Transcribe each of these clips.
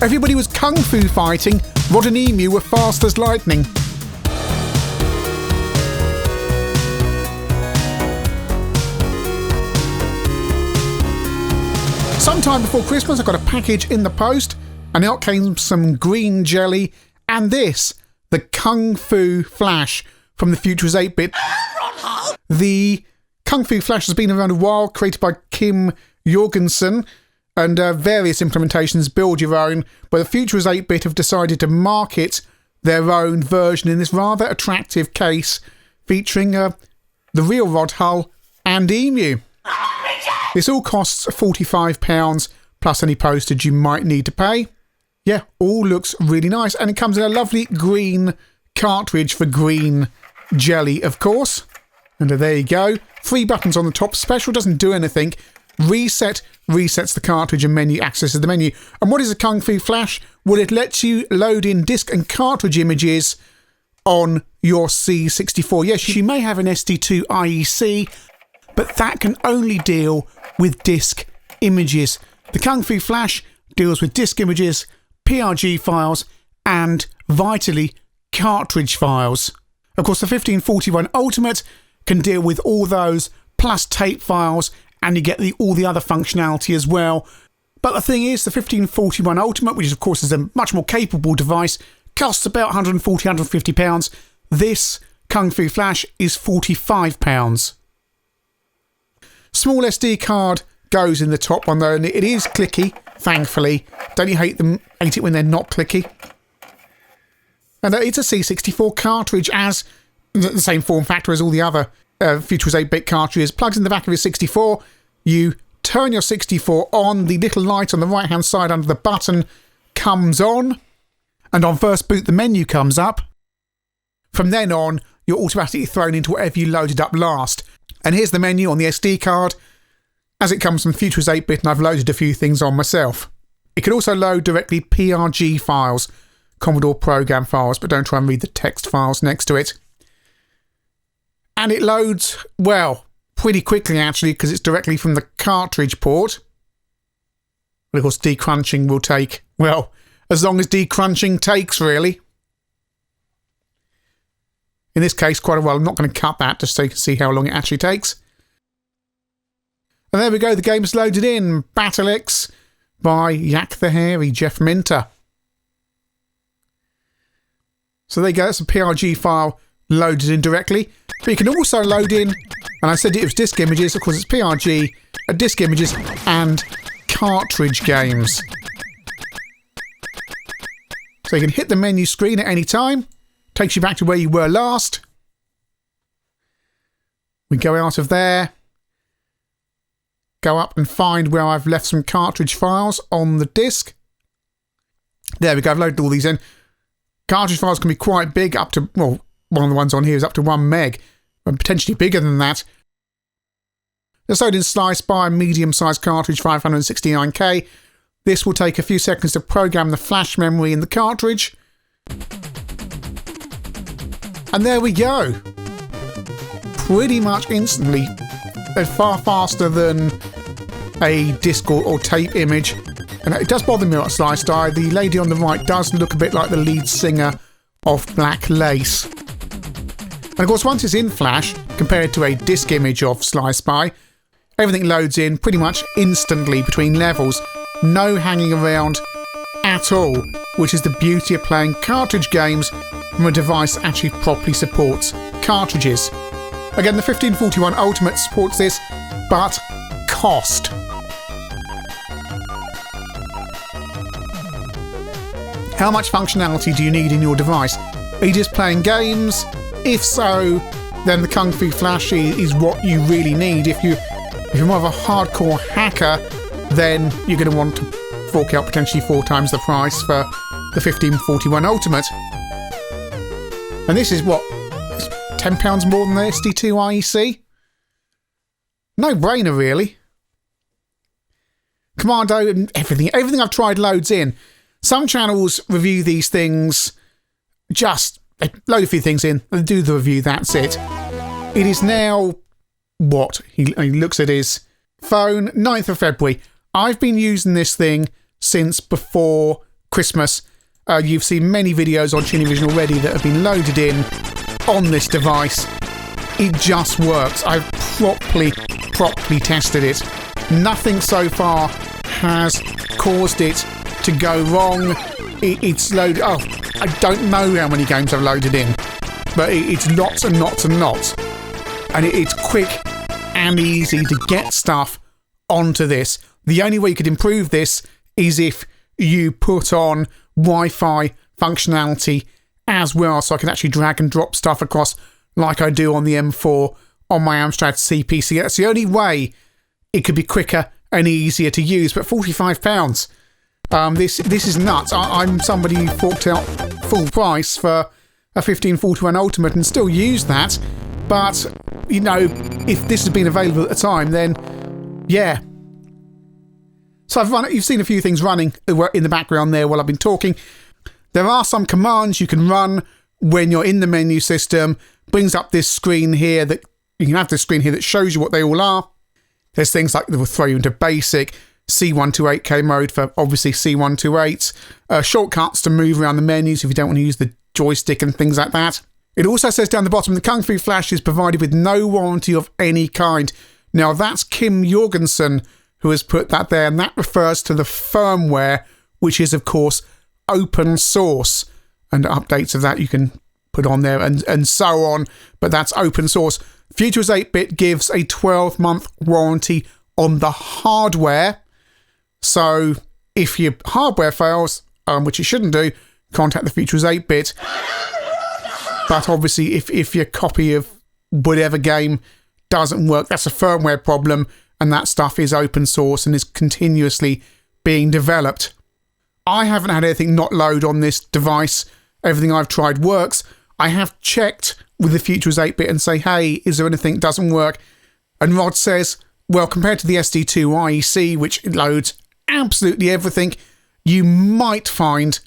Everybody was kung fu fighting. Rod and Emu were fast as lightning. Sometime before Christmas, I got a package in the post, and out came some green jelly and this, the Kung Fu Flash from the future is 8-bit. The Kung Fu Flash has been around a while, created by Kim Jorgensen, and various implementations, build your own, but the future is 8-bit have decided to market their own version in this rather attractive case, featuring the real Rod hull and Emu. This all costs £45 plus any postage you might need to pay. Yeah, all looks really nice, and it comes in a lovely green cartridge for green jelly, of course. And there you go. 3 buttons on the top. Special doesn't do anything. Reset resets the cartridge and menu accesses the menu. And what is a Kung Fu Flash? Well, it lets you load in disc and cartridge images on your C64. Yes, you may have an SD2 IEC, but that can only deal with disc images. The Kung Fu Flash deals with disc images, PRG files, and, vitally, cartridge files. Of course, the 1541 Ultimate can deal with all those, plus tape files, and you get all the other functionality as well. But the thing is, the 1541 Ultimate, which of course is a much more capable device, costs about £140, £150. This Kung Fu Flash is £45. Small SD card goes in the top one though, and it is clicky, thankfully. Don't you hate it when they're not clicky? And it's a C64 cartridge, as the same form factor as all the other Futurist 8-bit cartridges. Plugs in the back of your 64, you turn your 64 on, the little light on the right hand side under the button comes on, and on first boot the menu comes up. From then on, you're automatically thrown into whatever you loaded up last. And here's the menu on the SD card, as it comes from Futurist 8-bit, and I've loaded a few things on myself. It can also load directly PRG files, Commodore program files, but don't try and read the text files next to it. And it loads, well, pretty quickly actually, because it's directly from the cartridge port. But of course, decrunching will take, well, as long as decrunching takes, really. In this case, quite a while. I'm not going to cut that just so you can see how long it actually takes. And there we go, the game's loaded in. Battle X by Yak the Hairy, Jeff Minter. So there you go, that's a PRG file loaded in directly. But you can also load in, and I said it was disc images, of course it's PRG, disc images and cartridge games. So you can hit the menu screen at any time. Takes you back to where you were last. We go out of there. Go up and find where I've left some cartridge files on the disc. There we go, I've loaded all these in. Cartridge files can be quite big, up to, well, one of the ones on here is up to 1 meg, and potentially bigger than that. Let's load in Slice by a medium-sized cartridge, 569K. This will take a few seconds to program the flash memory in the cartridge. And there we go. Pretty much instantly. Far faster than a disc or tape image. And it does bother me about Slice Die. The lady on the right does look a bit like the lead singer of Black Lace. And of course, once it's in Flash, compared to a disc image of Sly Spy, everything loads in pretty much instantly between levels. No hanging around at all, which is the beauty of playing cartridge games from a device that actually properly supports cartridges. Again, the 1541 Ultimate supports this, but cost. How much functionality do you need in your device? Are you just playing games? If so, then the Kung Fu Flash is what you really need. If you're more of a hardcore hacker, then you're going to want to fork out potentially 4 times the price for the 1541 Ultimate. And this is what, £10 more than the SD2 IEC? No brainer, really. Commando and everything I've tried loads in. Some channels review these things, they load a few things in, they do the review, that's it. It is now, what? He looks at his phone, 9th of February. I've been using this thing since before Christmas. You've seen many videos on ChinnyVision already that have been loaded in on this device. It just works. I've properly tested it. Nothing so far has caused it to go wrong. It's loaded. Oh, I don't know how many games I've loaded in, but it's lots and lots and lots. And it's quick and easy to get stuff onto this. The only way you could improve this is if you put on Wi-Fi functionality as well, so I can actually drag and drop stuff across like I do on the M4 on my Amstrad CPC. That's the only way it could be quicker and easier to use. But £45, this is nuts. I'm somebody who forked out full price for a 1541 Ultimate and still use that. But, you know, if this had been available at the time, then yeah. So you've seen a few things running in the background there while I've been talking. There are some commands you can run when you're in the menu system. Brings up this screen here that you can have this screen here that shows you what they all are. There's things like that will throw you into basic, C128K mode for obviously C128, shortcuts to move around the menus if you don't want to use the joystick and things like that. It also says down the bottom, the Kung Fu Flash is provided with no warranty of any kind. Now that's Kim Jorgensen who has put that there, and that refers to the firmware, which is of course open source, and updates of that you can put on there and so on, but that's open source. Futurist 8-bit gives a 12-month warranty on the hardware, so if your hardware fails, which it shouldn't do, contact the Futurist 8-bit. But obviously if your copy of whatever game doesn't work, that's a firmware problem, and that stuff is open source and is continuously being developed. I haven't had anything not load on this device. Everything I've tried works. I have checked with the Futurist 8-bit and say, hey, is there anything that doesn't work? And Rod says, well, compared to the SD2 IEC, which loads absolutely everything, you might find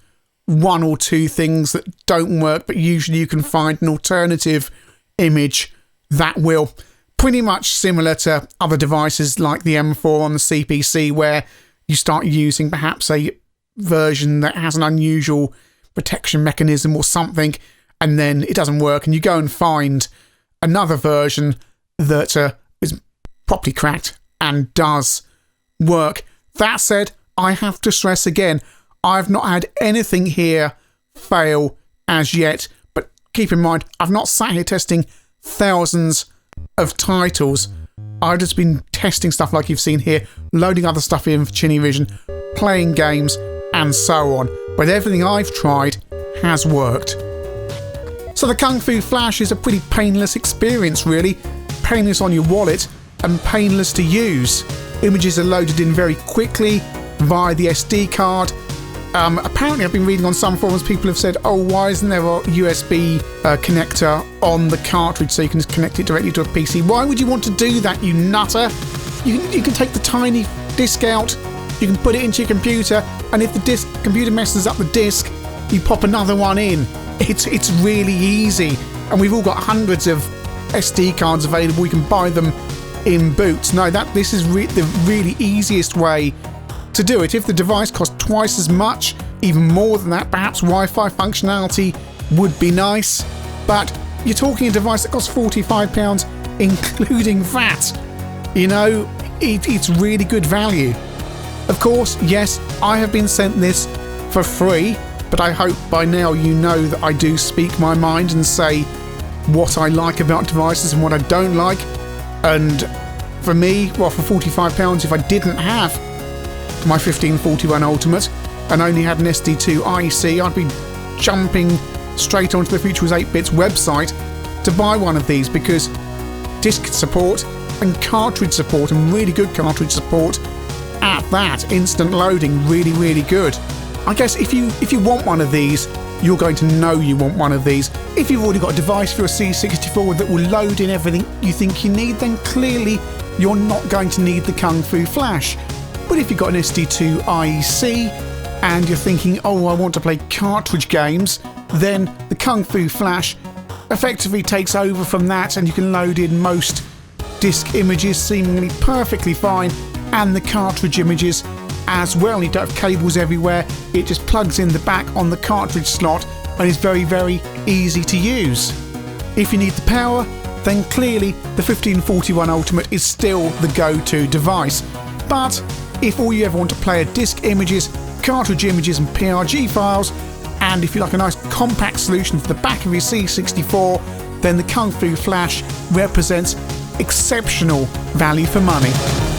one or two things that don't work, but usually you can find an alternative image that will. Pretty much similar to other devices like the M4 on the CPC, where you start using perhaps a version that has an unusual protection mechanism or something, and then it doesn't work, and you go and find another version that is properly cracked and does work. That said, I have to stress again, I've not had anything here fail as yet, but keep in mind, I've not sat here testing thousands of titles. I've just been testing stuff like you've seen here, loading other stuff in for ChinnyVision, playing games, and so on. But everything I've tried has worked. So the Kung Fu Flash is a pretty painless experience, really. Painless on your wallet and painless to use. Images are loaded in very quickly via the SD card. Apparently, I've been reading on some forums, people have said, oh, why isn't there a USB connector on the cartridge so you can just connect it directly to a PC? Why would you want to do that, you nutter? You can take the tiny disc out, you can put it into your computer, and if the computer messes up the disc, you pop another one in. It's really easy, and we've all got hundreds of SD cards available. You can buy them in boots. No, this is the really easiest way to do it. If the device cost twice as much, even more than that, perhaps Wi-Fi functionality would be nice. But you're talking a device that costs £45, including VAT. You know, it's really good value. Of course, yes, I have been sent this for free, but I hope by now you know that I do speak my mind and say what I like about devices and what I don't like. And for me, well, for £45, if I didn't have my 1541 Ultimate and only had an SD2 IEC, I'd be jumping straight onto the Futurist 8-bit's website to buy one of these, because disc support and cartridge support, and really good cartridge support at that, instant loading, really good. I guess if you want one of these, you're going to know you want one of these. If you've already got a device for your C64 that will load in everything you think you need, then clearly you're not going to need the Kung Fu Flash. But if you've got an SD2 IEC and you're thinking, oh, I want to play cartridge games, then the Kung Fu Flash effectively takes over from that, and you can load in most disc images seemingly perfectly fine, and the cartridge images as well, and you don't have cables everywhere. It just plugs in the back on the cartridge slot and is very, very easy to use. If you need the power, then clearly the 1541 Ultimate is still the go-to device. But if all you ever want to play are disc images, cartridge images and PRG files, and if you like a nice compact solution for the back of your C64, then the Kung Fu Flash represents exceptional value for money.